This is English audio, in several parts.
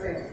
Thank you.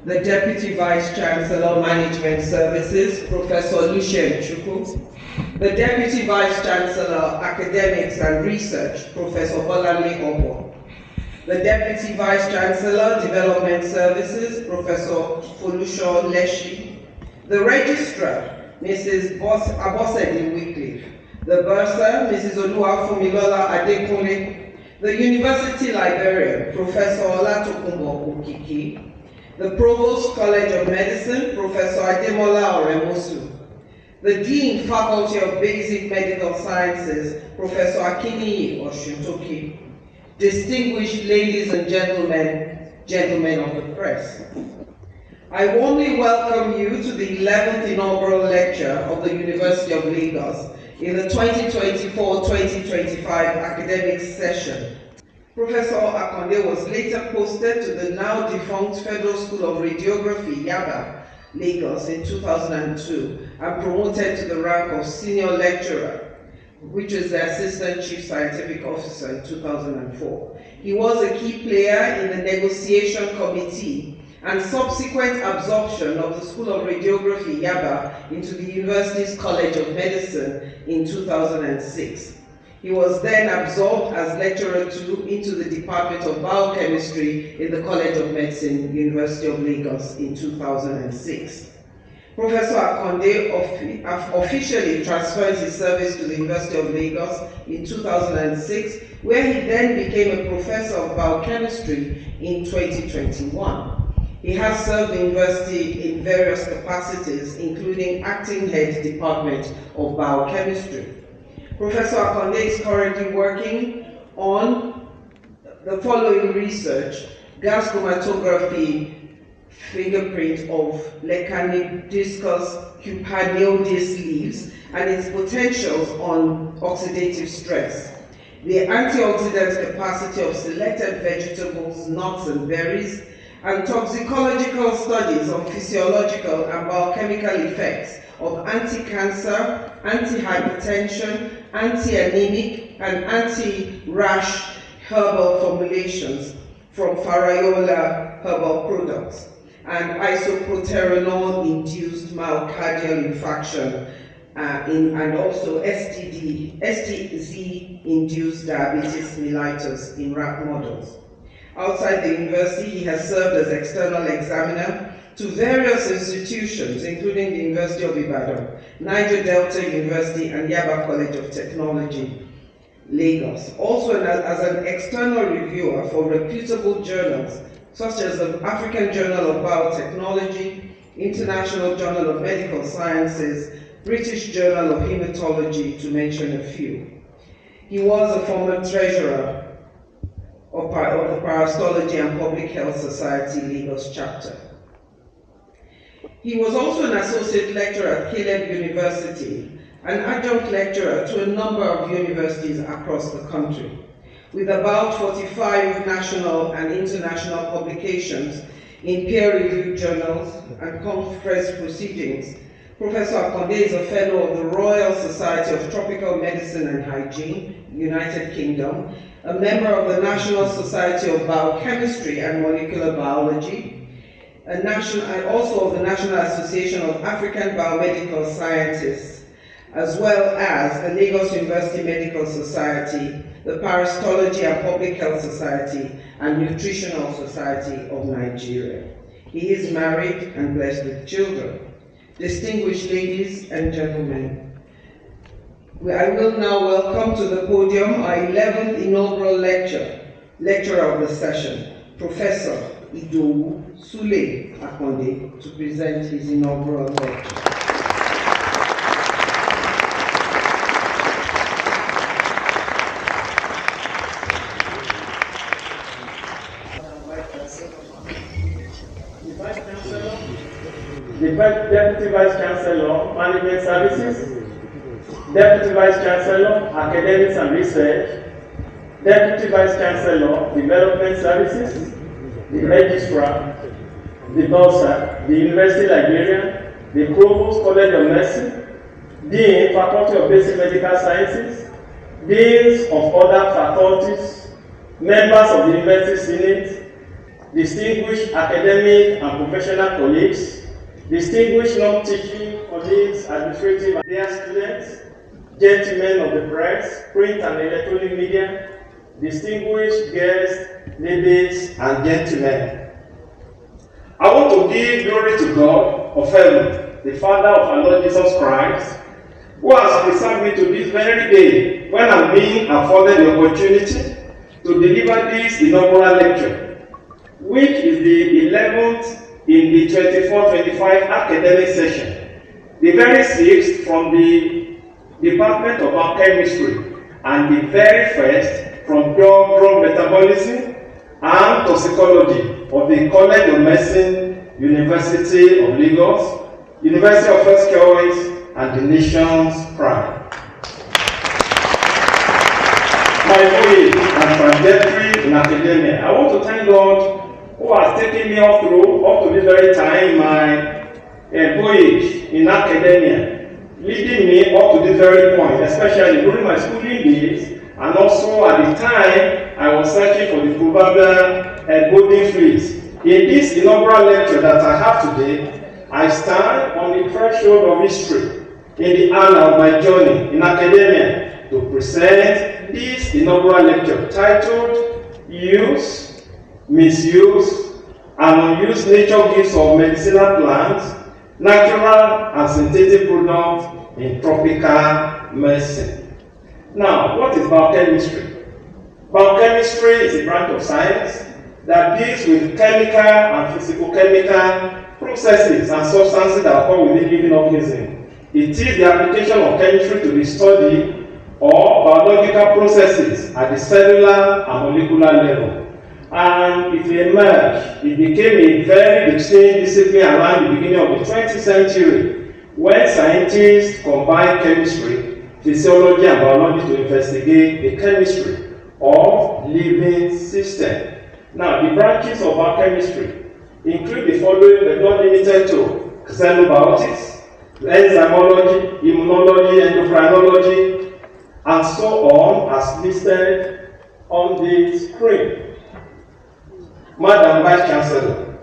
The Deputy Vice Chancellor, Management Services, Professor Lucien Chukwu. The Deputy Vice Chancellor, Academics and Research, Professor Bolanle Obo. The Deputy Vice Chancellor, Development Services, Professor Folusho Leshi. The Registrar, Mrs. Abosedi Wycliffe. The Bursar, Mrs. Oluwafumilola Adekunle. The University Librarian, Professor Olatokunbo Okiki. The Provost College of Medicine, Professor Ademola Oremosu. The Dean, Faculty of Basic Medical Sciences, Professor Akini Oshuntoki. Distinguished ladies and gentlemen of the press. I warmly welcome you to the 11th inaugural lecture of the University of Lagos in the 2024-2025 academic session. Professor Akande was later posted to the now defunct Federal School of Radiography, Yaba, Lagos in 2002 and promoted to the rank of senior lecturer, which is the Assistant Chief Scientific Officer in 2004. He was a key player in the negotiation committee and subsequent absorption of the School of Radiography, Yaba, into the University's College of Medicine in 2006. He was then absorbed as Lecturer 2 into the Department of Biochemistry in the College of Medicine, University of Lagos in 2006. Professor Akande officially transferred his service to the University of Lagos in 2006, where he then became a Professor of Biochemistry in 2021. He has served the university in various capacities, including Acting Head Department of Biochemistry. Professor Akande is currently working on the following research: gas chromatography fingerprint of Leccanidiscus cupaneoides leaves and its potentials on oxidative stress, the antioxidant capacity of selected vegetables, nuts and berries, and toxicological studies on physiological and biochemical effects of anti-cancer, anti-hypertension, anti-anemic, and anti-rash herbal formulations from Farayola herbal products, and isoproterenol-induced myocardial infarction, and also STZ-induced diabetes mellitus in rat models. Outside the university, he has served as external examiner to various institutions, including the University of Ibadan, Niger Delta University, and Yaba College of Technology, Lagos. Also as an external reviewer for reputable journals, such as the African Journal of Biotechnology, International Journal of Medical Sciences, British Journal of Hematology, to mention a few. He was a former treasurer of the Parasitology and Public Health Society Lagos chapter. He was also an associate lecturer at Caleb University, an adjunct lecturer to a number of universities across the country. With about 45 national and international publications in peer-reviewed journals and conference proceedings, Professor Akande is a fellow of the Royal Society of Tropical Medicine and Hygiene, United Kingdom, a member of the National Society of Biochemistry and Molecular Biology, and also of the National Association of African Biomedical Scientists, as well as the Lagos University Medical Society, the Parasitology and Public Health Society, and Nutritional Society of Nigeria. He is married and blessed with children. Distinguished ladies and gentlemen, I will now welcome to the podium our 11th inaugural lecturer of the session, Professor Idowu Sule Akande, to present his inaugural lecture. The Deputy Vice Chancellor, Management Services, Deputy Vice Chancellor, Academics and Research, Deputy Vice Chancellor, Development Services, the Registrar, the Bursar, the University Librarian, the Provost College of Medicine, Dean, Faculty of Basic Medical Sciences, Deans of other faculties, members of the University Senate, distinguished academic and professional colleagues, distinguished non-teaching colleagues, administrative and dear students, gentlemen of the press, print and electronic media, distinguished guests, ladies and gentlemen. I want to give glory to God of heaven, the Father of our Lord Jesus Christ, who has preserved me to this very day when I'm being afforded the opportunity to deliver this inaugural lecture, which is the 11th in the 24-25 academic session, the very 6th from the Department of Biochemistry, and the very first from drug metabolism and toxicology of the College of Medicine, University of Lagos, University of First Choice, and the nation's pride. My voyage and trajectory in academia, I want to thank God who has taken me up to this very time in my voyage in academia, leading me up to this very point, especially during my schooling days, and also at the time I was searching for the proverbial golden fleece. In this inaugural lecture that I have today, I stand on the threshold of history in the annal of my journey in academia to present this inaugural lecture titled Use, Misuse, and Unused Nature Gifts of Medicinal Plants, Natural and Synthetic Products in Tropical Medicine. Now, what is biochemistry? Biochemistry is a branch of science that deals with chemical and physicochemical processes and substances that occur within living organisms. It is the application of chemistry to the study or biological processes at the cellular and molecular level. And it emerged, it became a very distinct discipline around the beginning of the 20th century when scientists combined chemistry, physiology, and biology to investigate the chemistry of living systems. Now, the branches of biochemistry include the following, but not limited to xenobiotics, enzymology, immunology, endocrinology, and so on, as listed on the screen. Madam Vice Chancellor,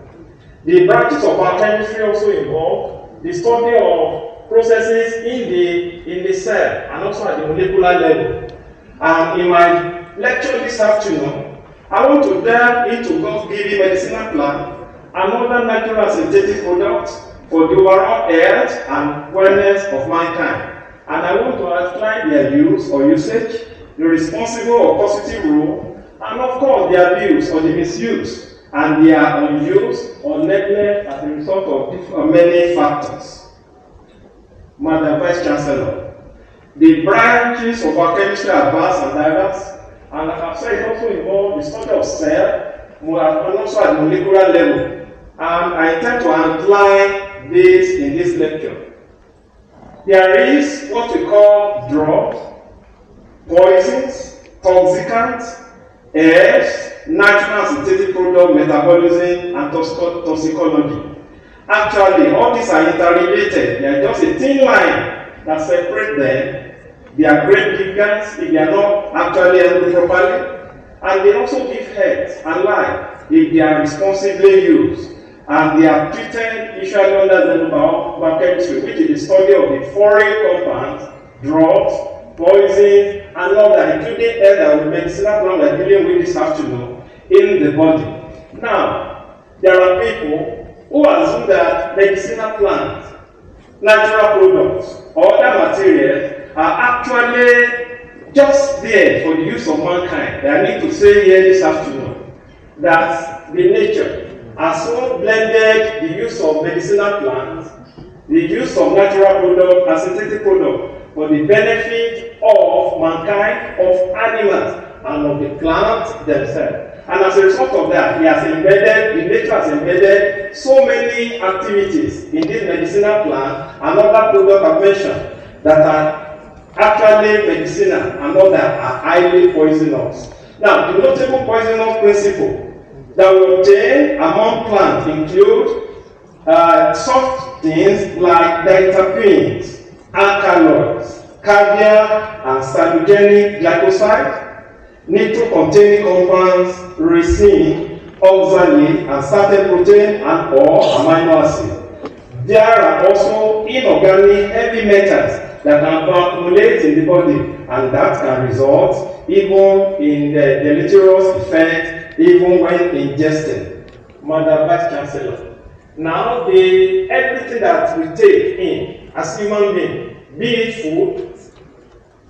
the branches of biochemistry also involve the study of processes in the cell and also at the molecular level. And in my lecture this afternoon, I want to delve into God-given medicinal plant and other natural and synthetic products for the overall health and wellness of mankind. And I want to outline their use or usage, the responsible or positive role, and of course the abuse or the misuse, and their unuse or neglect as a result of many factors. Madam Vice Chancellor, the branches of biochemistry are vast and diverse, And like I've said, it also involves the study of cell, and also at molecular level. And I intend to outline this in this lecture. There is what we call drugs, poisons, toxicants, herbs, natural and synthetic product metabolism, and toxicology. Actually, all these are interrelated. They are just a thin line that separates them. They are great gigants if they are not actually handled properly. And they also give health and life if they are responsibly used. And they are treated usually under the biochemistry, which is the study of the foreign compounds, drugs, poison, and all that, including other medicinal plants that are dealing with this afternoon in the body. Now, there are people who assume that medicinal plants, natural products, or other materials are actually just there for the use of mankind. I need to say here this afternoon that the nature has so blended the use of medicinal plants, the use of natural products and synthetic products for the benefit of mankind, of animals, and of the plants themselves. And as a result of that, the nature has embedded so many activities in this medicinal plant and other products I've mentioned that are actually medicinal and other are highly poisonous. Now, the notable poisonous principle that we obtain among plants include such things like diterpenes, alkaloids, cardiac and salugenic glycosides, nitro-containing compounds, ricin, oxalate, and certain protein and or amino acid. There are also inorganic heavy metals that can accumulate in the body, and that can result even in the deleterious effect even when ingested. Madam Vice Chancellor, now everything that we take in as human beings, be it food,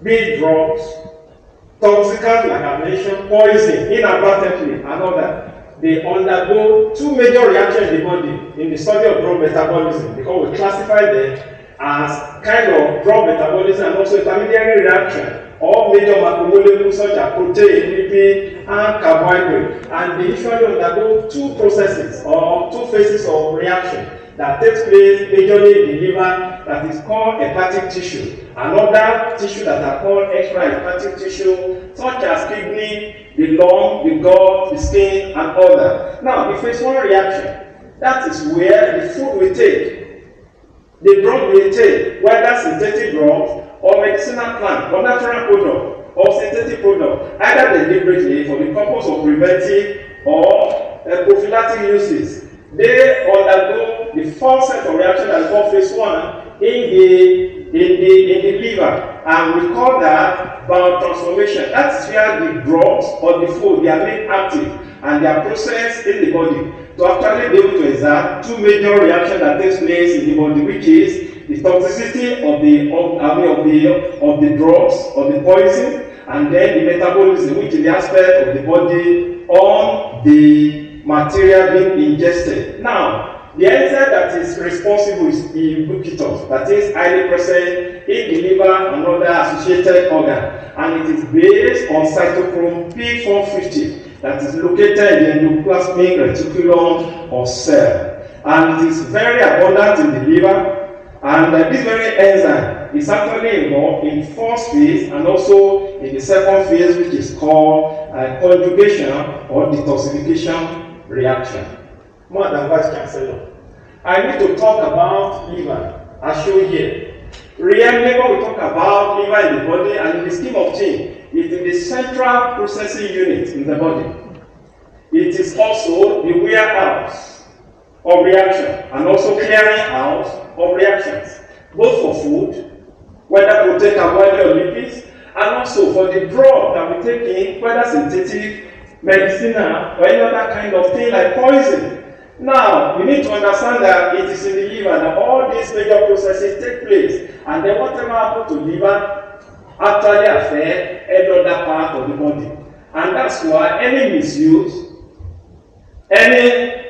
be it drugs, toxicants like I mentioned, poison, inadvertently, and other, they undergo two major reactions in the body in the study of drug metabolism, because we classify them as kind of drug metabolism and also intermediary reaction, all major macromolecules such as protein, lipid, and carbohydrate. And they usually undergo two processes or two phases of reaction that takes place majorly in the liver, that is called hepatic tissue. Another tissue that are called extrahepatic tissue, such as kidney, the lung, the gut, the skin, and other. Now, the phase 1 reaction, that is where the food we take, the drug we take, whether synthetic drugs or medicinal plant or natural product or synthetic product, either deliberately for the purpose of preventive or prophylactic uses, they undergo the first set of reaction that is called phase 1 in the liver, and we call that biotransformation. That is where the drugs or the food, they are made active and they are processed in the body to actually be able to exert two major reactions that takes place in the body, which is the toxicity of the drugs or the poison, and then the metabolism, which is the aspect of the body on the material being ingested. Now, the enzyme that is responsible is ubiquitous, that is highly present in the liver and other associated organs, and it is based on cytochrome P450 that is located in the endoplasmic reticulum of cell, and it is very abundant in the liver. And this very enzyme is actually involved in first phase and also in the second phase, which is called conjugation or detoxification reaction. Madam Vice Chancellor, I need to talk about liver, as shown here. Really, when we talk about liver in the body, and in the scheme of things, it is the central processing unit in the body. It is also the warehouse of reaction and also clearing house of reactions, both for food, whether protein, carbohydrate, or lipids, and also for the drug that we take in, whether synthetic, medicinal, or any other kind of thing like poison. Now, you need to understand that it is in the liver that all these major processes take place, and then whatever happens to the liver actually affects every other part of the body. And that's why any misuse, any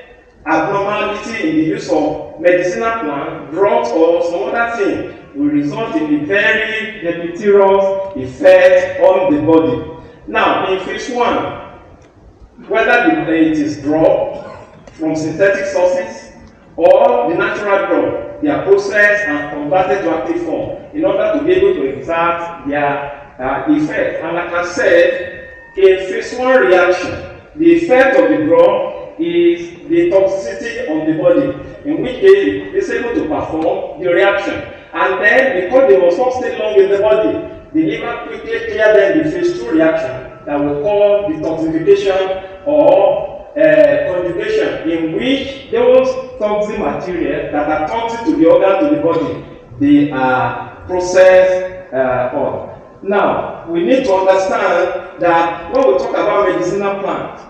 abnormality in the use of medicinal plants, drugs, or some other thing will result in a very deleterious effect on the body. Now, in phase 1, whether it is drug from synthetic sources or the natural drug, they are processed and converted to active form in order to be able to exert their effect. And like I said, in phase 1 reaction, the effect of the drug is the toxicity on the body, in which case it's able to perform the reaction. And then, because they must not stay long in the body, the liver quickly clear them the phase 2 reaction that we call detoxification or conjugation, in which those toxic material that are toxic to the organ, to the body, they are processed on. Now, we need to understand that when we talk about medicinal plants,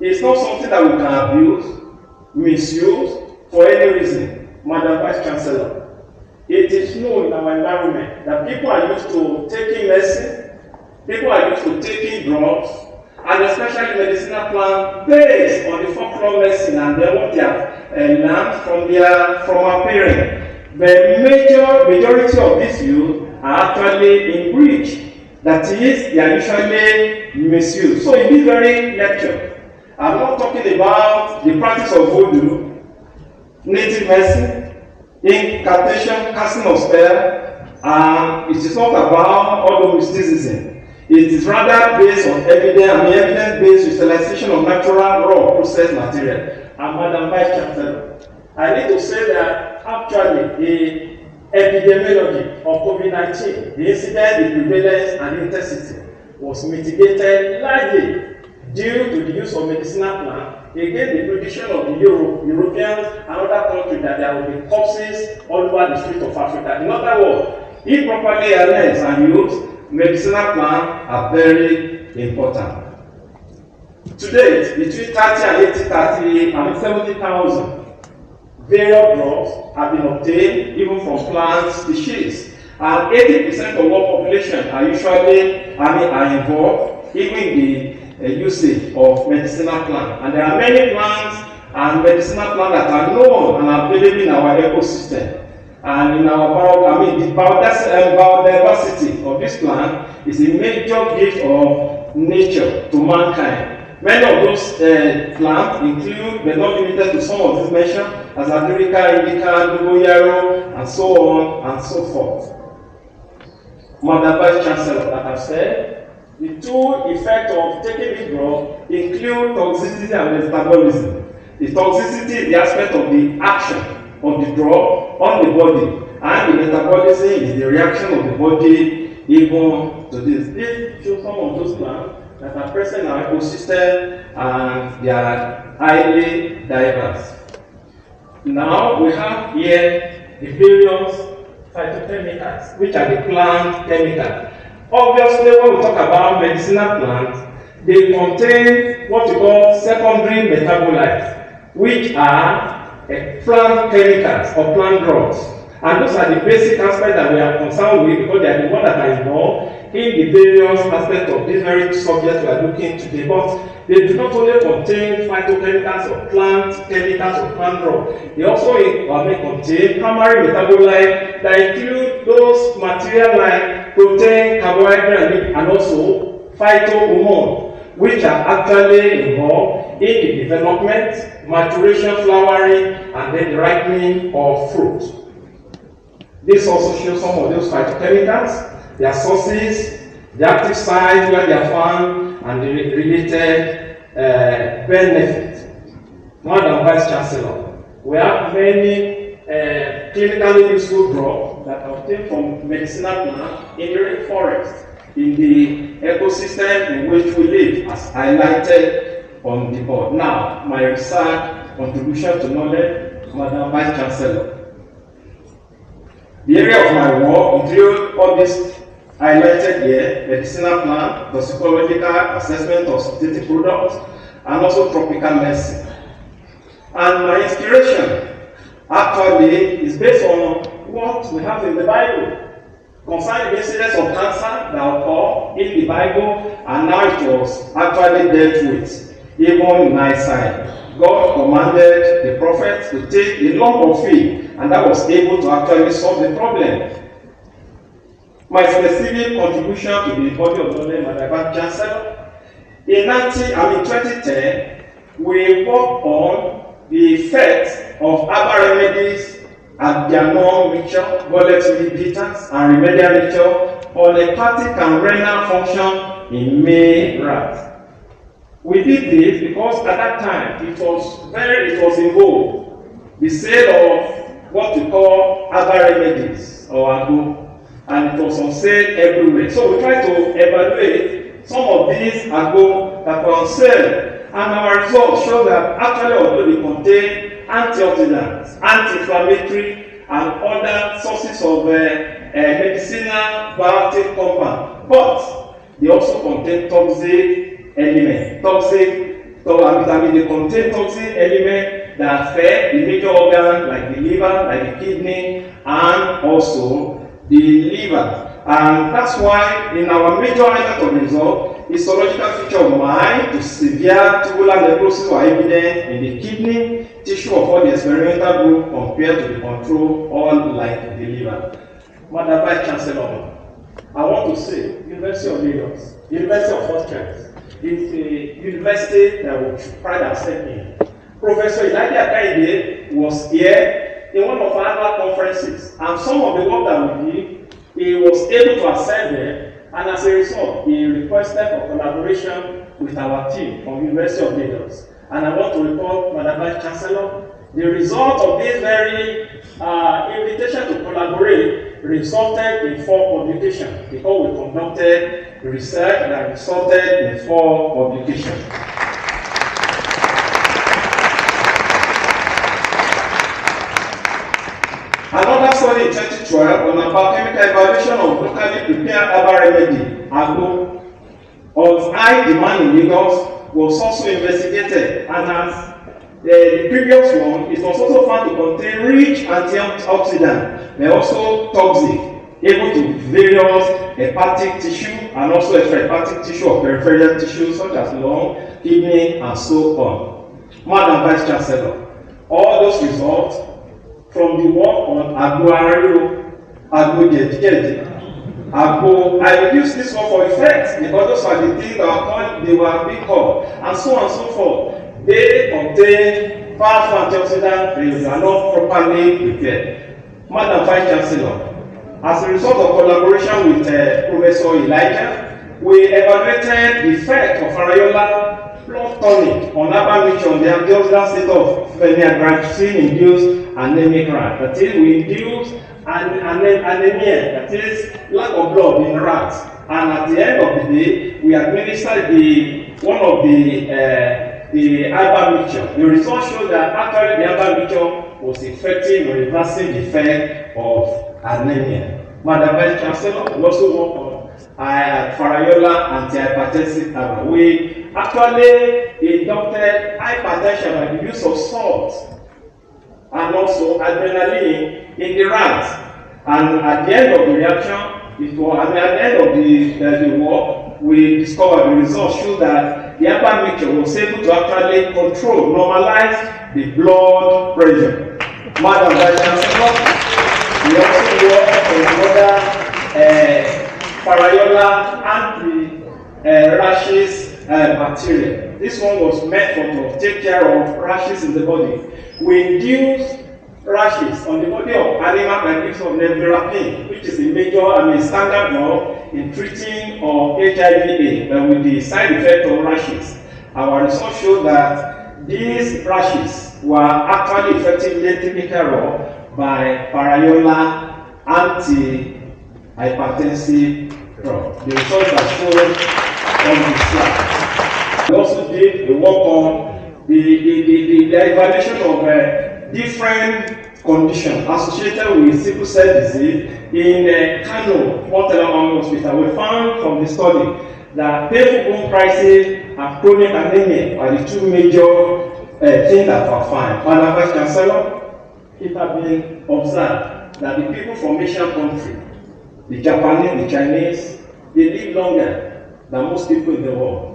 it's not something that we can abuse, misuse for any reason. Madam Vice Chancellor, it is known in our environment that people are used to taking medicine, people are used to taking drugs, and especially medicinal plants based on the folklore medicine and then what they have learned from our parents. The majority of these youth are actually in breach. That is, they are usually misused. So in this very lecture, I'm not talking about the practice of voodoo, native medicine, incantation, casting of spell, and it is not about all the mysticism. It is rather based on evidence-based utilization of natural raw processed material. And Madam Vice Chancellor, I need to say that actually the epidemiology of COVID-19, the incidence, the prevalence, and intensity was mitigated largely due to the use of medicinal plants against the prediction of the Europeans and other countries that there will be corpses all over the streets of Africa. In other words, if properly harnessed and used, medicinal plants are very important. To date, between 30 and 70,000 various drugs have been obtained even from plant species, and 80% of all population are usually are involved even in the usage of medicinal plants. And there are many plants and medicinal plants that are known and available in our ecosystem. And in our the biodiversity of this plant is a major gift of nature to mankind. Many of those plants include, but not limited to some of these mentioned, as Agrica, Indica, Dogoyaro, and so on and so forth. Madam Vice Chancellor, like I've said, the two effects of taking this drug include toxicity and metabolism. The toxicity is the aspect of the action of the drug on the body, and the metabolism is the reaction of the body even to this. This shows some of those plants that are present in our ecosystem and they are highly diverse. Now we have here the various phytochemicals, which are the plant chemicals. Obviously, when we talk about medicinal plants, they contain what we call secondary metabolites, which are plant chemicals or plant drugs. And those are the basic aspects that we are concerned with because they are the ones that are involved in the various aspects of these very subjects we are looking today. But they do not only contain phytochemicals or plant chemicals or plant drugs. They also may contain primary metabolites that include those materials like protein, carbohydrate, and also phytohormones, which are actually involved in the development, maturation, flowering, and then the ripening of fruit. This also shows some of those phytochemicals, their sources, the active sites where they are found, and the related benefits. Madam Vice Chancellor, we have many clinically useful drugs that are obtained from medicinal plants in the rainforest, in the ecosystem in which we live, as highlighted on the board. Now, my research contribution to knowledge, Madam Vice Chancellor. The area of my work includes all these highlighted here: medicinal plant, toxicological assessment of synthetic products, and also tropical medicine. And my inspiration actually is based on what we have in the Bible concerning the incidence of cancer that occurred in the Bible, and now it was actually dealt with even in Isaiah. God commanded the prophet to take a lump of it, and that was able to actually solve the problem. my specific contribution to the body of knowledge, Madam Vice Chancellor. In 2010, we worked on the effects of herbal remedies and their non-mixture, volatile bitters, and remedial nature on hepatic and renal function in male rats. We did this because at that time it was in vogue, the sale of what we call herbal remedies or agbo, and it was on sale everywhere. So we tried to evaluate some of these agbo that were on sale, and our results show that actually although they contain antioxidants, anti-inflammatory, and other sources of medicinal bioactive compound, but they also contain toxic elements. They contain toxic elements that affect the major organs like the liver, like the kidney, and also the liver. And that's why in our major element of result, histological feature of mild to severe tubular necrosis were evident in the kidney tissue of all the experimental group compared to the control, all like the liver. Madam Vice Chancellor, I want to say, University of Lagos, University of Health is a university that we pride ourselves in. Professor Akande was here in one of our annual conferences, and some of the work that we did, he was able to accept them, and as a result, he requested for collaboration with our team from University of Lagos. And I want to report, Madam Vice Chancellor, the result of this very invitation to collaborate resulted in 4 publications because we conducted research that resulted in 4 publications. Another study in 2012 on about chemical evaluation of locally prepared herbal remedy, agbo, of high demand in Lagos was also investigated, and as the previous one, it was also found to contain rich antioxidants, but also toxic, able to various hepatic tissue and also extrahepatic tissue or peripheral tissue such as lung, kidney, and so on. Madam Vice Chancellor, all those results from the work on agbo, I will use this one for effect because those are the things that they were being called, and so on and so forth. They contain powerful antioxidants, they are not properly prepared. Madam Vice Chancellor, as a result of collaboration with Professor Elijah, we evaluated the effect of variola blood tonic on herbal mixture on the antioxidant state of phenylglycine-induced anemic rat. That is, we induce anemia, that is, lack of blood in rats. And at the end of the day, we administered one of the herbal mixture. The results show that actually the herbal mixture was effective in reversing the effect of anemia. Madam Vice Chancellor, we also work on variola antihypertensive herbal. We actually inducted hypertension by the use of salt and also adrenaline in the rats. And at the end of the reaction, at the end of the work, we discovered the results show that the herbal mixture was able to actually control, normalize the blood pressure. Madam Vice Chancellor, we also work on another variola anti-rashes bacteria. This one was meant to take care of rashes in the body. We induce rashes on the body of animal by use of nevirapine, which is a major, standard drug in treating of HIV/AIDS, but with the side effect of rashes. Our results show that these rashes were actually effectively taken care of by variola anti-hypertensive drug. The results are shown on the slide. We also did the work on the evaluation of different conditions associated with sickle cell disease in Kano, Mortal Hospital. We found from the study that painful bone crisis and chronic anemia are the 2 major things that are found. Madam Vice Chancellor, it has been observed that the people from Asian countries, the Japanese, the Chinese, they live longer than most people in the world.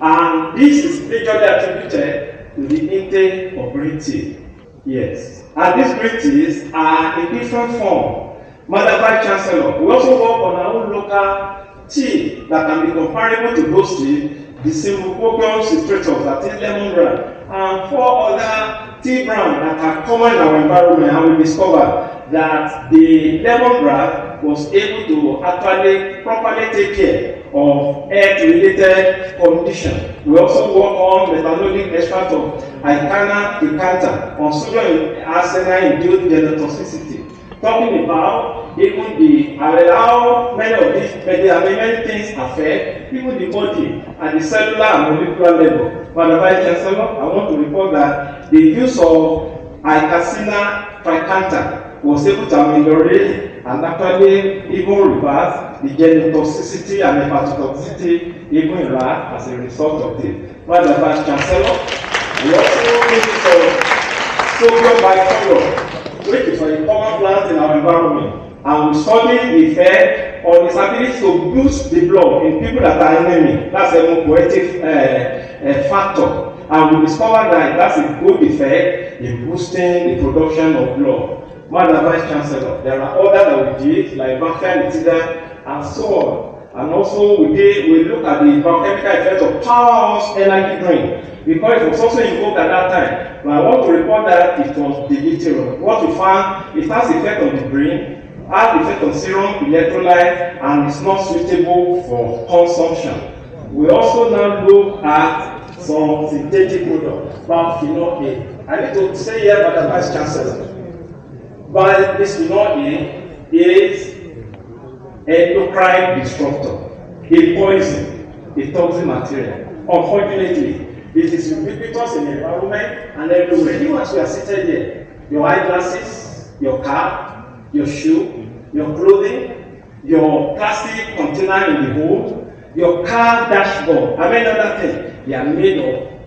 And this is majorly attributed to the intake of green tea. Yes. And these green teas are in different form. Madam Vice Chancellor, we also work on our own local tea that can be comparable to those tea, the Simulacrum citratus, that is lemongrass, and 4 other tea brands that are common in our environment, and we discovered that the lemongrass was able to actually properly take care of health-related conditions. We also work on methanolic extract of Akande picantha on sodium arsenide-induced genotoxicity. Talking about even how many of these many things affect even the body at the cellular and molecular level. Madam Vice Chancellor, I want to report that the use of Akande picantha was able to ameliorate and actually even reverse the genotoxicity and hepatotoxicity even in rat as a result of this. Madam Vice Chancellor, we also use of sodium bicarbonate, which is a common plant in our environment, and we study the effect on its ability to boost the blood in people that are anemic. That's a poetic factor, and we discovered that that's a good effect in boosting the production of blood. Madam Vice Chancellor, there are others that we did, like bactericidal and so on. And also we look at the biochemical effect of powerhouse energy drink, because it was also invoked at that time. But I want to report that it was deleterious. What we found, it has effect on the brain, has effect on serum, electrolyte, and is not suitable for consumption. We also now look at some synthetic products, bisphenol A. I need to say here, Madam Vice Chancellor, bisphenol A is endocrine disruptor, a poison, a toxic material. Unfortunately, it is ubiquitous in the environment and everywhere. Even as we are seated here, your eyeglasses, your car, your shoe, your clothing, your plastic container in the home, your car dashboard, and many other things, they are made of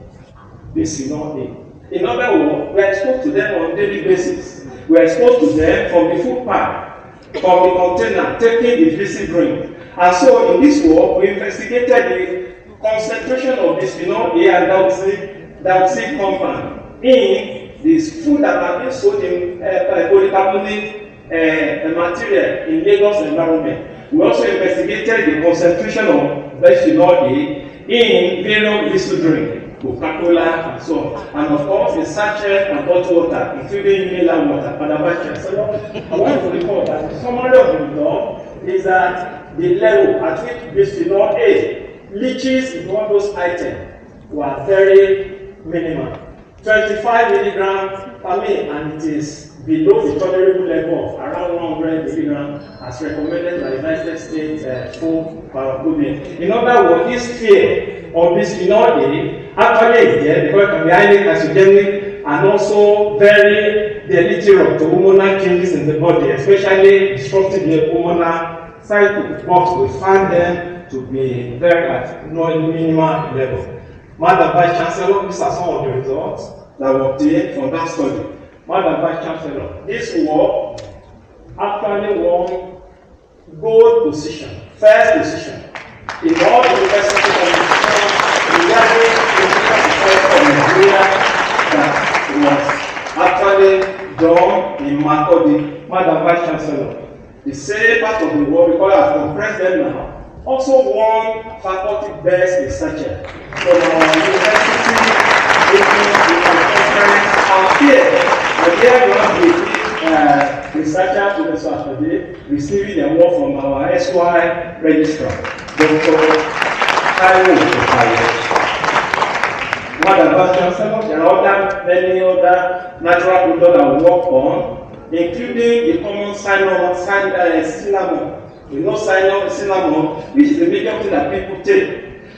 bisphenol A. In other words, we are exposed to them on a daily basis. We are exposed to them from the food pack, from the container, taking the fizzy drink. And so in this work, we investigated the concentration of bisphenol A and dioxide compound in this food that are being sold in polycarbonate material in Lagos environment. We also investigated the concentration of bisphenol A in various diesel drinks, Coca-Cola and so on. And of course, in sachet and bottled water, including UNILAG water. Madam Vice Chancellor, I want to report that the summary of the result is that the level at which bisphenol A leaches in one of those items were very minimal. 25 milligrams per ml, and it is below the tolerable level of around 100 milligrams as recommended by the United States Food Pharmacopeia. In other words, this fear of bisphenol A actually is there because it can be highly carcinogenic and also very deleterious to hormonal changes in the body, especially disrupting the hormonal cycle. But we find them to be very at minimal level. Madam Vice Chancellor, these are some of the results that were obtained from that study. Madam Vice Chancellor, this work actually won gold position, first position in all university competitions regarding the Nigeria that was actually done in Makurdi. Madam Vice Chancellor, the same part of the world, because I have compressed them now, also won faculty best researcher from our university in conference and here. And here we have the researcher Professor Akande receiving the award from our SY registrar, Dr. Taiwo Okaye. Madam Vice Chancellor, there are many other natural products that we work on, including the common cinnamon. We know cinnamon, which is the major thing that people take.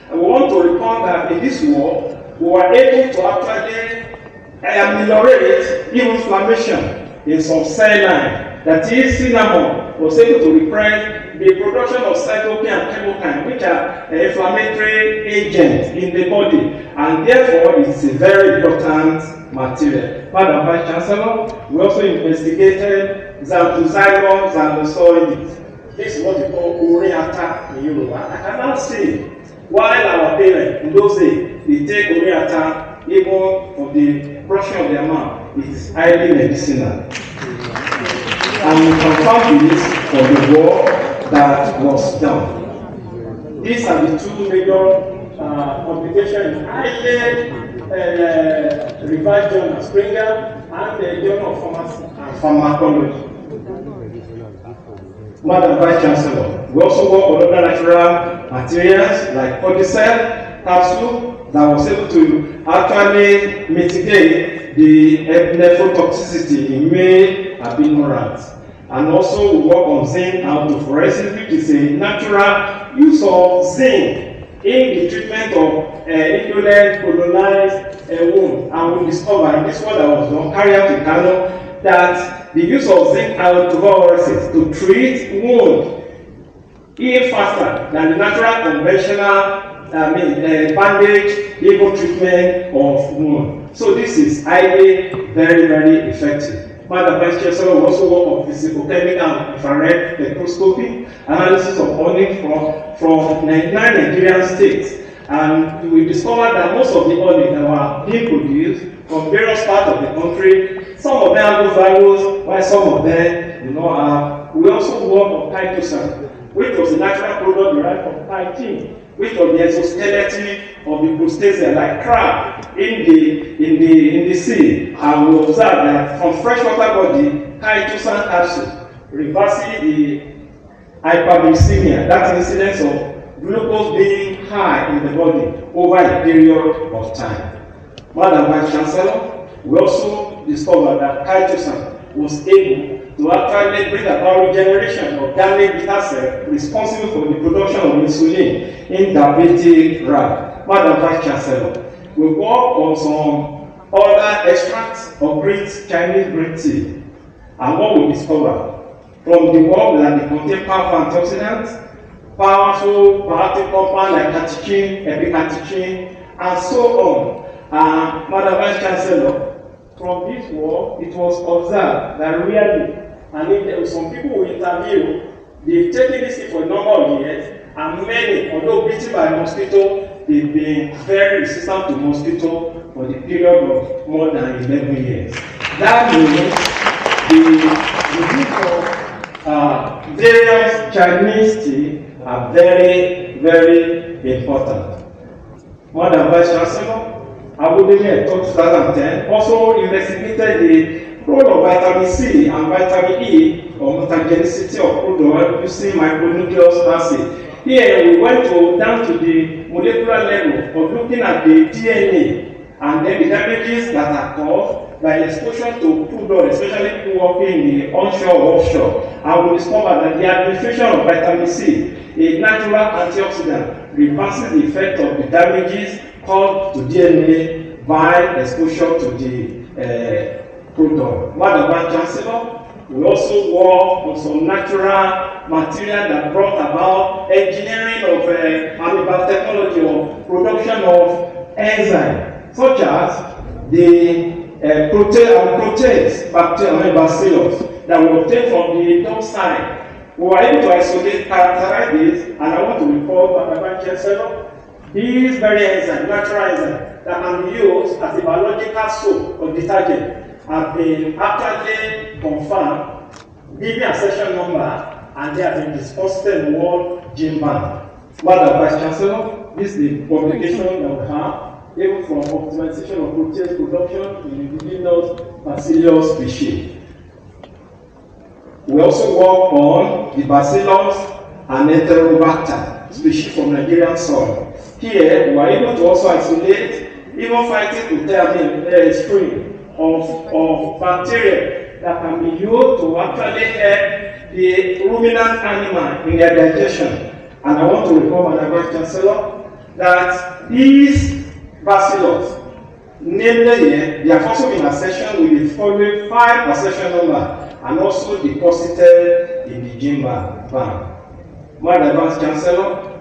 And we want to report that in this work, we were able to actually ameliorate inflammation in some cell line. That is, cinnamon was able to repress the production of cytokine and chemokine, which are inflammatory agents in the body, and therefore it's a very important material. Madam Vice Chancellor, we also investigated xanthosylum xanthosoides. This is what we call Oriata in Yoruba. I can now see while our parents in those days they take Oriata even for the brushing of their mouth, it is highly medicinal. and we confirm this for the work that was done. These are the two major publications. Highly revised journal, Springer, and the Journal of Pharmacy and Pharmacology. Madam Vice Chancellor, we also work on other natural materials like Cordyceps capsule that was able to actually mitigate the nephrotoxicity in male albino rats. And also we work on zinc autophoresis, which is a natural use of zinc in the treatment of indolent colonized wound. And we discovered in this one that was done, carried out in Kano, that the use of zinc autophoresis to treat wound even faster than the natural conventional bandage even treatment of wound. So this is highly very, very effective. Madam Vice Chancellor will also work on physicochemical and infrared spectroscopy, analysis of honey from 99 Nigerian states. And we discovered that most of the honey that were being produced from various parts of the country, some of them have good values, while some of them, we also work on chitosan, which was a natural product derived from chitin, which was the exoskeleton of the crustacea like crab in the sea. And we observed that from freshwater body, chitosan capsule reversing the hyperglycemia, that incidence of glucose being high in the body over a period of time. Madam Vice Chancellor, we also discovered that chitosan was able to actually bring about regeneration of damaged beta cells responsible for the production of insulin in diabetic rat. Madam Vice Chancellor, we work on some other extracts of Chinese green tea, and what we discovered from the work that they contain powerful antioxidants, powerful bioactive compounds like catechin, epicatechin, and so on. Madam Vice Chancellor, from this work, it was observed that really, and if there were some people we interviewed, they've taken this thing for a number of years, and many, although bitten by mosquito, they've been very resistant to mosquito for the period of more than 11 years. That means the use of various Chinese tea are very, very important. Madam Vice Chancellor, Abudele 2010 also investigated the role of vitamin C and vitamin E on mutagenicity of crude oil using micronucleus acid. Here we went down to the molecular level of looking at the DNA and then the damages that are caused by exposure to crude oil, especially people working in the onshore or offshore. And we discovered that the administration of vitamin C, a natural antioxidant, reverses the effect of the damages caused to DNA by exposure to the crude oil. Madam Vice Chancellor, we also work on some natural material that brought about engineering of biotechnology of production of enzymes, such as the protease bacillus that we obtained from the dump site. We were able to isolate, characterize this, and I want to report, Madam Vice Chancellor, these very enzymes, natural enzymes, that can be used as a biological soap or detergent have been actually confirmed, given a session number, and they have been deposited in World Gene Bank. Madam Vice Chancellor, this is the publication that we have, even from optimization of protease production in indigenous bacillus species. We also work on the bacillus and enterobacter species from Nigerian soil. Here, we are able to also isolate, even fighting to strain of bacteria that can be used to actually help the ruminant animal in their digestion. And I want to report, Madam Vice Chancellor, that these bacillus, namely here, they have also been accessioned with the following 5 accession number and also deposited in the gene bank. Madam Vice Chancellor,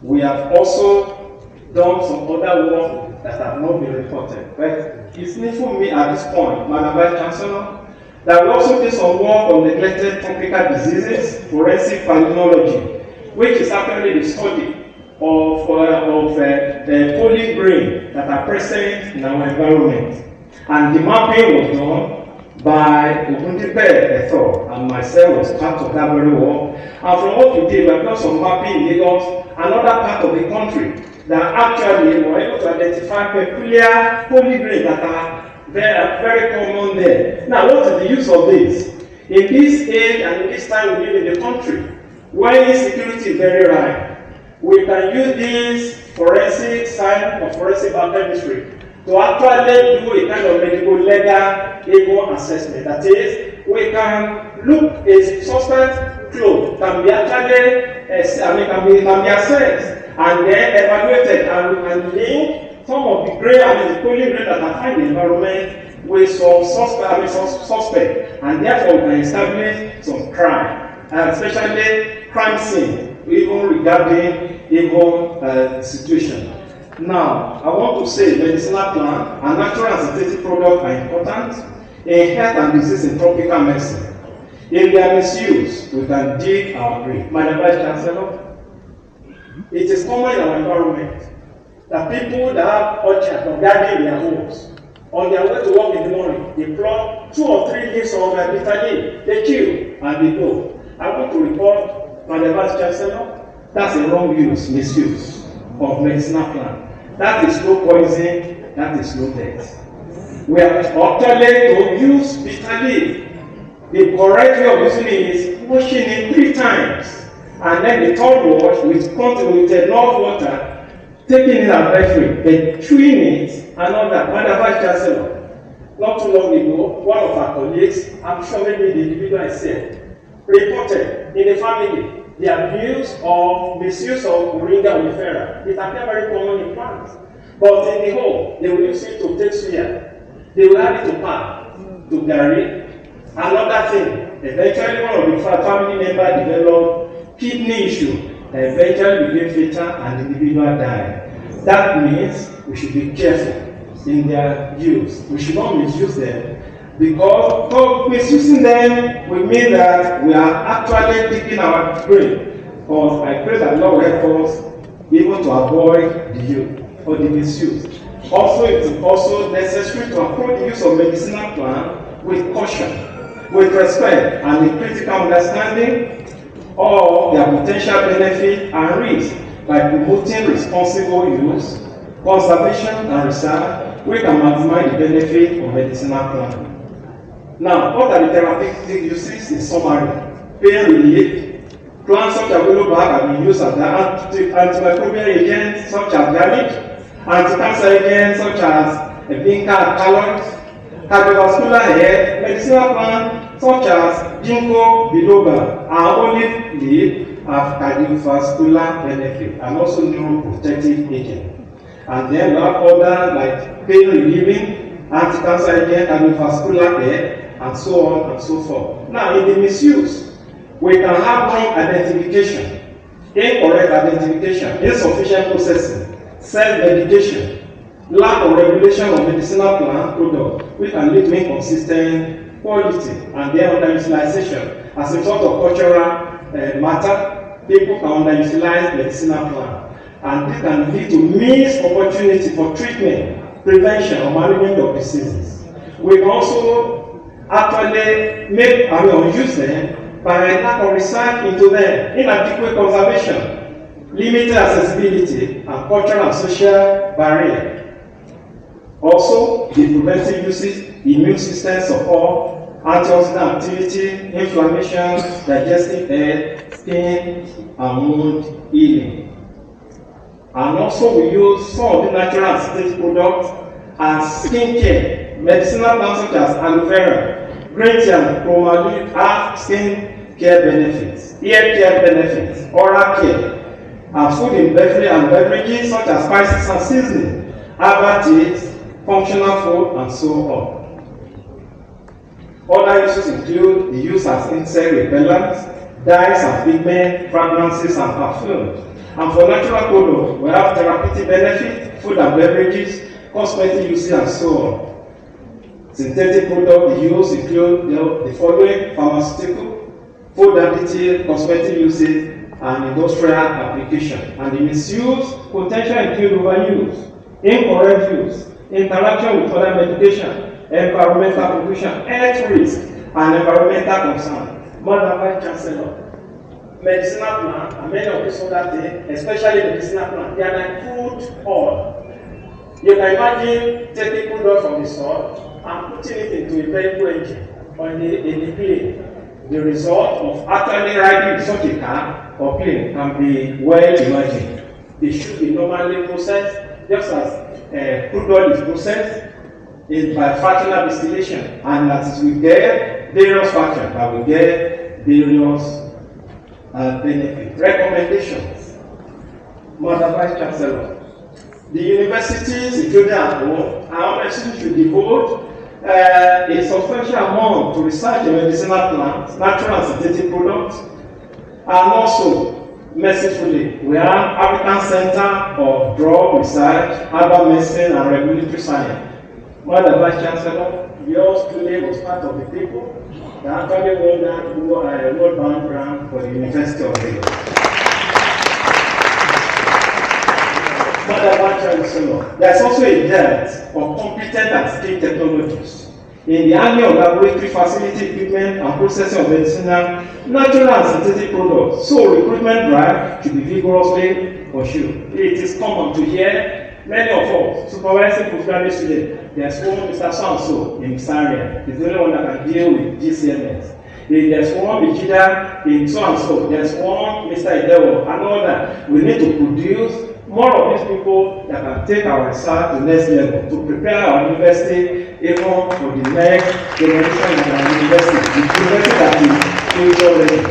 we have also done some other work that have not been reported. But it's needful for me at this point, Madam Vice Chancellor, that we also did some work on neglected tropical diseases, forensic palynology, which is actually the study of pollen grain that are present in our environment. And the mapping was done by Ogundipe Ethor, and myself was part of that very work. And from what we did, we have done some mapping in Lagos, another part of the country, that actually were able to identify peculiar holy grail that are very common there. Now, what is the use of this? In this age and in this time we live in the country, where insecurity is very high, we can use this forensic science or forensic biochemistry to actually do a kind of medical legal ego assessment. That is, we can look a suspect clothes can be actually can be assessed and then evaluated, and we can link some of the grain, the holy grain that are found in the environment with some suspect, and therefore we can establish some crime, and especially crime scene, even regarding even situation. Now, I want to say medicinal plant and natural and synthetic products are important in health and disease in tropical medicine. In their misuse, we can dig our grave. Madam Vice Chancellor, it is common in our environment that people that have orchard or garden in their homes, on their way to work in the morning, they pluck 2 or 3 leaves of bitter leaf, they kill, and they go. I want to report, Madam Vice Chancellor, that's a wrong use, misuse of medicinal plant. That is slow poison, that is slow death. We are actually to use bitter leaf. The correct way of using it is washing it 3 times, and then the third wash with enough water, taking it out free, then chewing it, and all that. Madam Vice Chancellor, not too long ago, one of our colleagues, I'm sure maybe the individual I said, reported in the family the abuse or misuse of Moringa oleifera. It appears very common in plants, but in the home, they will use it to take suya. They will add it to pan, to garri. Another thing, eventually one of the family members developed kidney issue, eventually became fatal and the individual died. That means we should be careful in their use. We should not misuse them, because misusing them will mean that we are actually digging our grave. Because I pray that Lord will help us even to avoid the use or the misuse. Also, it is also necessary to approach the use of medicinal plant with caution, with respect, and a critical understanding of their potential benefit and risk by promoting responsible use, conservation, and research. We can maximize the benefit of medicinal plant. Now, what are the therapeutic uses in summary? Pain relief. Plants such as willow bark have been used as antimicrobial agents such as garlic, anti-cancer agents such as vinca alkaloids, cardiovascular health, medicinal plants such as ginkgo biloba and olive leaf have cardiovascular benefit and also neuroprotective agent. And then we have other like pain relieving, anti-cancer agent, cardiovascular health, and so on and so forth. Now, in the misuse, we can have wrong identification, incorrect identification, insufficient processing, self-medication, lack of regulation of medicinal plant products, which can lead to inconsistent quality and their underutilization. As a result of cultural matter, people can underutilize medicinal plant, and this can lead to missed opportunity for treatment, prevention, or management of diseases. We can also actually use them by lack of research into them, inadequate conservation, limited accessibility, and cultural and social barrier. Also, the preventive uses, immune system support, antioxidant activity, inflammation, digestive health, skin and wound healing. And also we use some of the natural and synthetic products as skincare, medicinal plants such as aloe vera, green tea and bromelain have skin care benefits, ear care benefits, oral care, and food in beverages such as spices and seasoning, herbal teas, functional food, and so on. Other uses include the use as insect repellents, dyes and pigments, fragrances and perfumes. And for natural products, we have therapeutic benefit, food and beverages, cosmetic uses, and so on. Synthetic product use include the following: pharmaceutical, food additive, cosmetic uses, and industrial application. And the misuse potential include overuse, incorrect use, interaction with other medication, environmental pollution, health risk, and environmental concern. Madam Vice Chancellor, medicinal plant and many of these other things, especially medicinal plant, they are like food oil. You can imagine taking crude oil from the soil and putting it into a vehicle engine or in a plane. The result of actually riding such a car or plane can be well imagined. It should be normally processed, just as crude oil is processed by fractional distillation, and that is we get various fractions that we get various benefits. Recommendations. Madam Vice Chancellor, the universities, including at home, our universities should devote a substantial amount to research in medicinal plants, natural and synthetic products, and also, mercifully, we have African Center of Drug Research, Herbal Medicine, and Regulatory Science. Madam Vice Chancellor, yours today was part of the people that actually won that World Bank grant for the University of Lagos. Madam Vice Chancellor, there is also a dearth of competent and skilled technologists in the area of laboratory facility equipment and processing of medicinal, natural and synthetic products. So recruitment drive should be vigorously pursued. It is common to hear many of us supervising postgraduate students. There's one Mr. So-and-so in this area. He's the only one that can deal with GCMS. There's one Bijida in so-and-so. There's one Mr. Idewo, another. We need to produce more of these people that can take our research to the next level, to prepare our university even for the next generation of our university, the university that is future ready.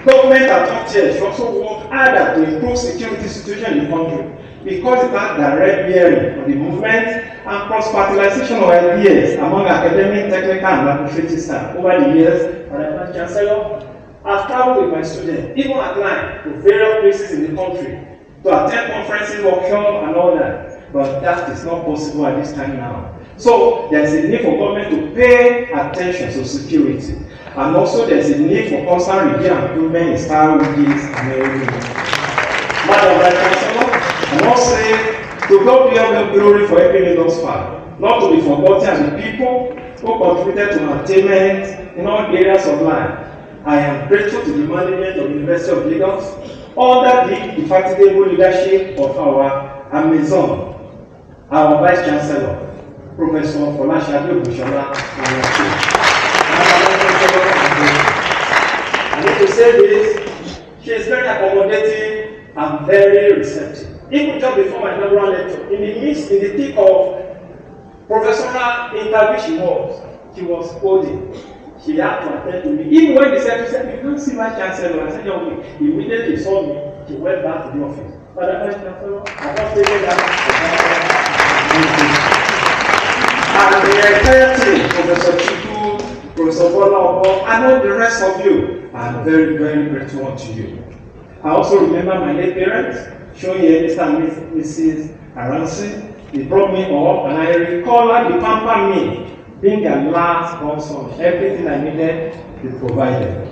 Government at top tier should also work harder to improve security situation in the country, because it has direct bearing on the movement and cross-fertilization of ideas among academic, technical, and administrative staff. Over the years, Madam Chancellor, I've traveled with my students, even at night, to various places in the country, to attend conferences, workshops, and all that. But that is not possible at this time now. So there is a need for government to pay attention to security. And also there is a need for constant review and improvement in style, wages, and everything. Madam Vice Chancellor, I must say, to God be all the glory for helping me thus far. Not to be forgotten as the people who contributed to my attainment in all areas of life. I am grateful to the management of the University of Lagos under the indefatigable leadership of our Amazon, our Vice Chancellor, Professor Folashade Obushola, I need to say this, she is very accommodating and very receptive. Even just before my inaugural lecture, in the thick of professional interview she was holding. She had to attend to me. Even when the secretary said, "You can't see my chancellor," I said, "Okay." He immediately saw me. He went back to the office. But the Vice Chancellor, I just taken that. And the entire team, Professor Chiku, Professor Bola, and all the rest of you, I'm very, very grateful to you. I also remember my late parents, showing here Mr. and Mrs. Aransi. They brought me up, and I recall how they pampered me. Being their last born son, everything I needed, they provided.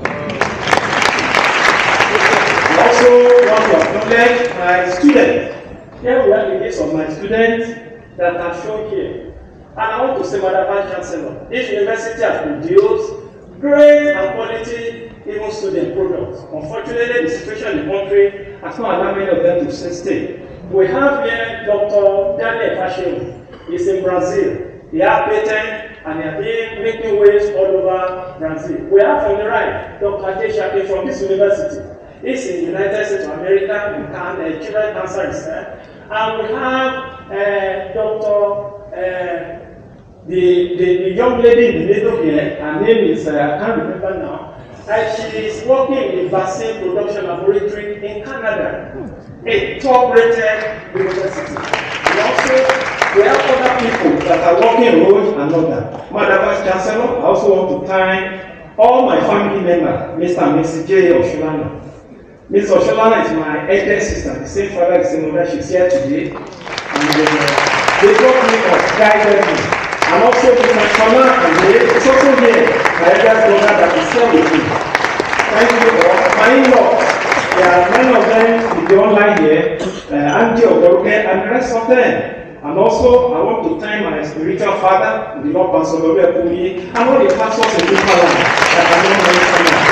I also want to acknowledge my students. Here we are the list of my students that are shown here. And I want to say, Madam Vice Chancellor, this university has produced great and quality even student products. Unfortunately, the situation in the country has not allowed many of them to stay. We have here Dr. Daniel Fashion. He's in Brazil. He has patent and they are making waves all over Brazil. We have on the right Dr. Ajay from this university. He's in the United States of America in children cancer research. And we have the young lady in the middle here. Her name is, I can't remember now. And she is working in the vaccine production laboratory in Canada, a top-rated university. And also, we have other people that are working road and all that. Madam Vice Chancellor, I also want to thank all my family members, Mr. and Mrs. J. Osholana. Ms. Osholana is my eldest sister, the same father, the same mother. She's here today. And they brought me up, guided me. And also Mr. Shona Akande is also here, my eldest brother that is here with me. Thank you all. My in-laws, there are many of them in the online here, Angie Ogoroke and the rest of them. And also, I want to thank my spiritual father, the Lord Pastor Kumi, and all the pastors in UNILAG that I know mention now.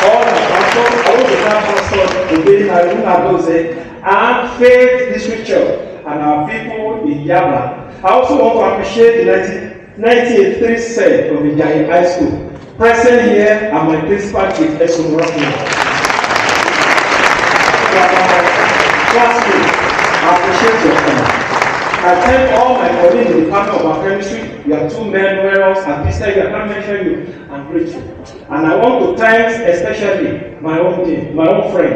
All the pastors, I want to thank Pastor Obedi Nadoze and Faith District Church and our people in Yaba. I also want to appreciate the 1983 set of Ijayi High School. Present here are my principal chief, Esomoraki. Classmates, I appreciate your time. I thank all my colleagues in the Department of Chemistry. You are two men, Wells, and Pista. I can't mention you. I'm grateful. And I want to thank especially my own team, my own friend.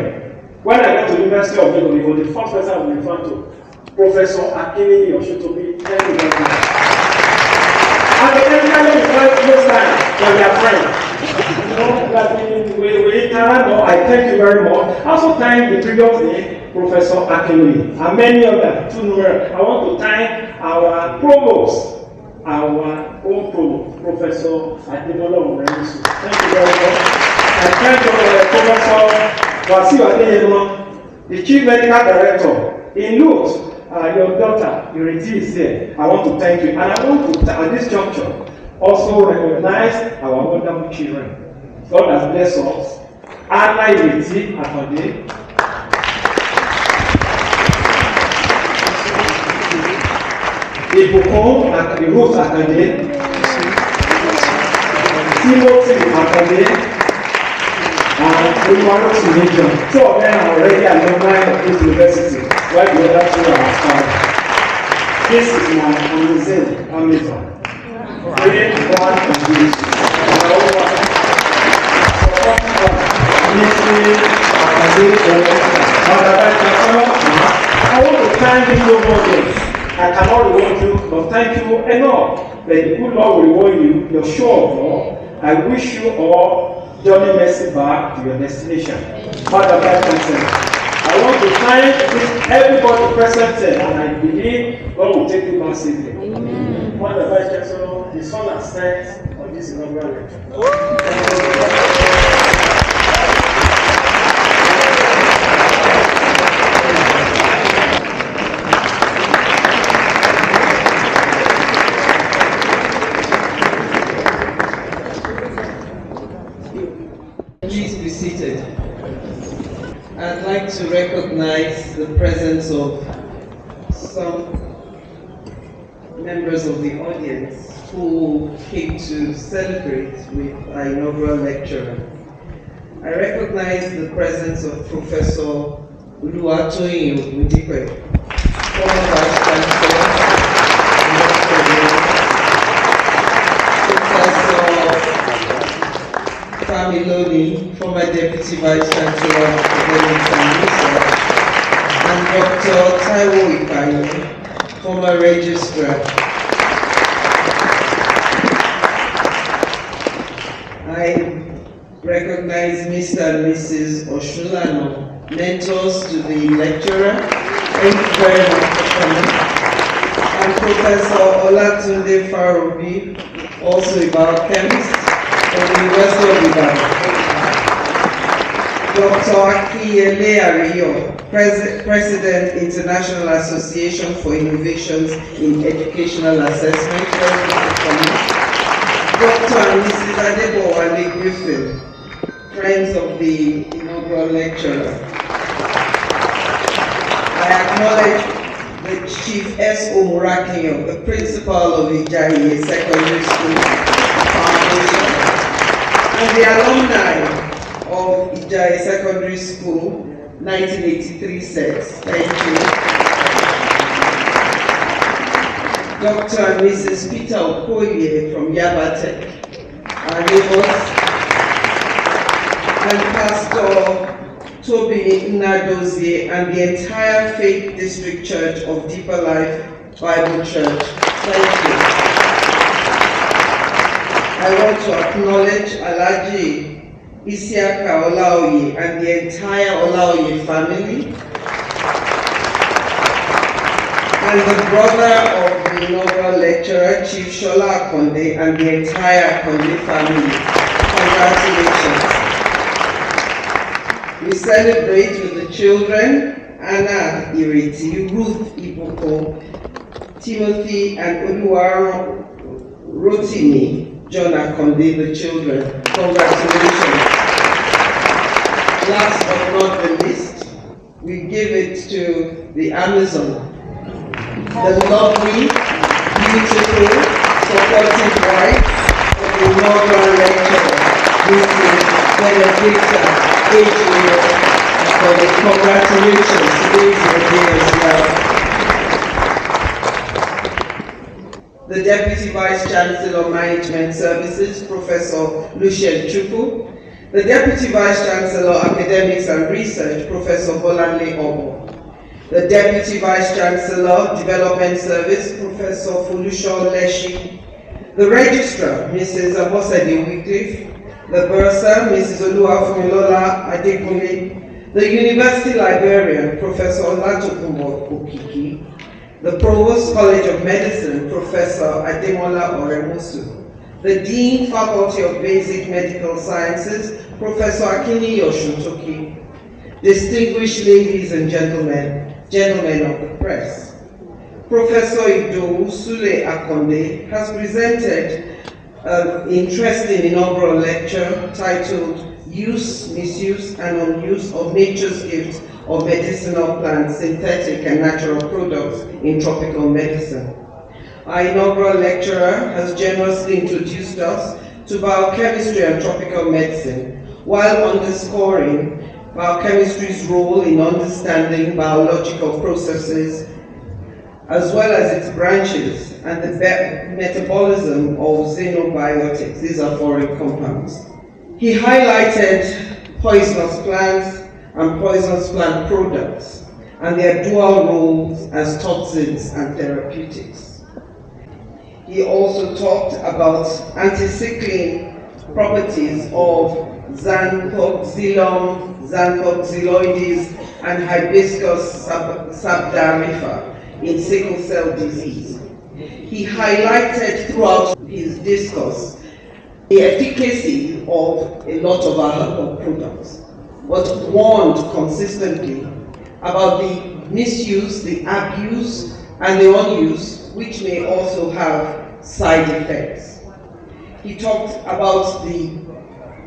When I got to the University of Lagos, he was the first person I was referred to, Professor Akande Yoshotobi. Thank you very much. And the technically referred most time when we are friends. You know, that we interact. I thank you very much. I also thank the previous day, Professor Akande, and many others. I want to thank our provost, our own provost, Professor Ademola Oremusu. Thank you very much. I thank Professor Wasiu Adeyemo, the Chief Medical Director. In note, your daughter, Ireti, is here. I want to thank you. And I want to, at this juncture, also recognize our wonderful children. God has blessed us. Anna Ireti Akande, Ibukun Ruth Akande, Timothy Akande, and Imaros Religion. Two of them are already alumni of this university, while the other two are found. This is my Amazon. Praying God and Jesus. I want to thank you so much. I cannot reward you, but thank you enough. That the good Lord will reward you. You're sure of God. I wish you all journey mercy back to your destination. Father, I want to thank everybody present here, and I believe God will take you back safely. Amen. Father, Vice Chancellor, the sun has set on this inaugural lecture. Please be seated. I'd like to recognize the presence of some members of the audience who came to celebrate with our inaugural lecturer. I recognize the presence of Professor Oluwatoyin Ogundipe, former Vice Chancellor, Familoni, former Deputy Vice Chancellor of Academics and Research, and Dr. Taiwo Ikanye, former Registrar. I recognize Mr. and Mrs. Oshulano, mentors to the lecturer. Thank you very much for coming. And Professor Olatunde Farobi, also a biochemist from the University of Ibadan. Dr. Akiyele Ariyo, President, International Association for Innovations in Educational Assessment. Dr. and Mrs. Adebowale Griffin, friends of the inaugural lecturer. I acknowledge the Chief S.O. Murakinyo, the principal of Ijayi Secondary School Foundation, and the alumni of Ijayi Secondary School 1983 sets. Thank you. Dr. and Mrs. Peter Okoye from Yabatech, our neighbors, and Pastor Toby Nadozie and the entire Faith District Church of Deeper Life Bible Church. Thank you. I want to acknowledge Alhaji Isiaka Olaoye and the entire Olaoye family, and the brother of the inaugural lecturer, Chief Shola Akande, and the entire Akande family. Congratulations. We celebrate with the children, Anna Ireti, Ruth Iboko, Timothy and Rotimi, John Akande, the children. Congratulations. Last but not the least, we give it to the Amazon, the lovely, beautiful, supportive wife of the inaugural lecturer, Mrs. Benedicta H. for the congratulations. Today is your day as well. The Deputy Vice Chancellor of Management Services, Professor Lucien Chukwu. The Deputy Vice Chancellor of Academics and Research, Professor Bolanle Obo. The Deputy Vice Chancellor, Development Service, Professor Folusho Leshi. The Registrar, Mrs. Abosede Wycliffe. The Bursar, Mrs. Oluwafunmilola Adekunle. The University Librarian, Professor Olatokunbo Okiki. The Provost College of Medicine, Professor Ademola Oremusu. The Dean, Faculty of Basic Medical Sciences, Professor Akini Yoshuntoki. Distinguished ladies and gentlemen of the press. Professor Idowu Sule Akande has presented an interesting inaugural lecture titled Use, Misuse, and Unuse of Nature's Gifts of Medicinal Plants, Synthetic and Natural Products in Tropical Medicine. Our inaugural lecturer has generously introduced us to biochemistry and tropical medicine, while underscoring biochemistry's role in understanding biological processes, as well as its branches and the metabolism of xenobiotics. These are foreign compounds. He highlighted poisonous plants and poisonous plant products and their dual roles as toxins and therapeutics. He also talked about anticycline properties of Xanthoxylum, Xanthoxyloides, and Hibiscus sabdariffa in sickle cell disease. He highlighted throughout his discourse the efficacy of a lot of our herbal products, but warned consistently about the misuse, the abuse, and the unuse, which may also have side effects. He talked about the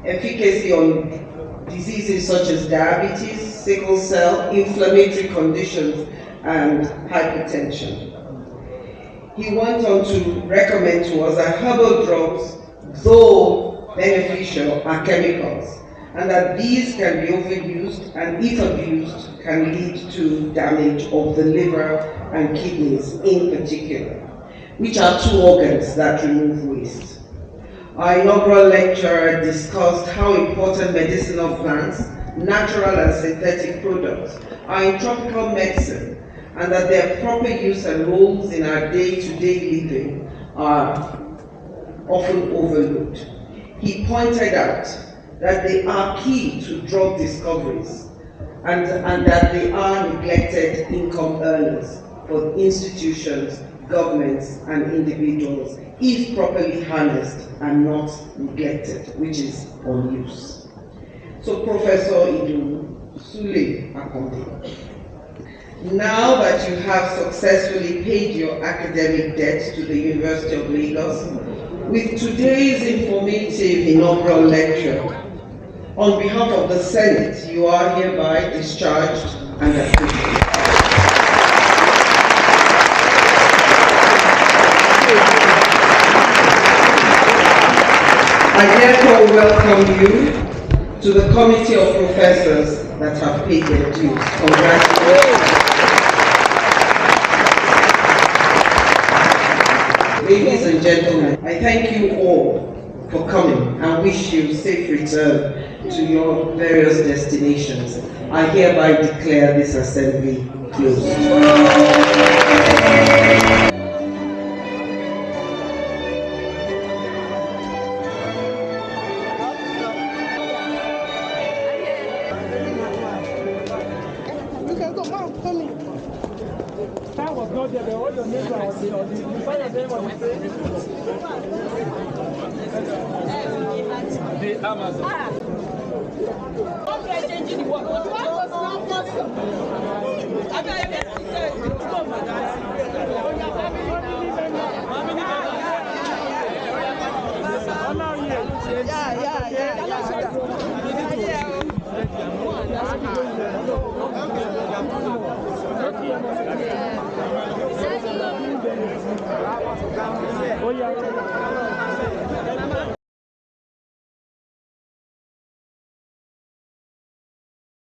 efficacy on diseases such as diabetes, sickle cell, inflammatory conditions, and hypertension. He went on to recommend to us that herbal drugs, though beneficial, are chemicals, and that these can be overused, and if abused, can lead to damage of the liver and kidneys in particular, which are two organs that remove waste. Our inaugural lecturer discussed how important medicinal plants, natural and synthetic products, are in tropical medicine, and that their proper use and roles in our day-to-day living are often overlooked. He pointed out that they are key to drug discoveries and that they are neglected income earners for institutions, governments, and individuals if properly harnessed and not neglected, which is unused. So Professor Idowu Sule Akande, now that you have successfully paid your academic debt to the University of Lagos, with today's informative inaugural lecture, on behalf of the Senate, you are hereby discharged and appreciated. I therefore welcome you to the committee of professors that have paid their dues. Congratulations. Ladies and gentlemen, I thank you all for coming and wish you safe return to your various destinations. I hereby declare this assembly closed. The Amazon. Oh, yeah.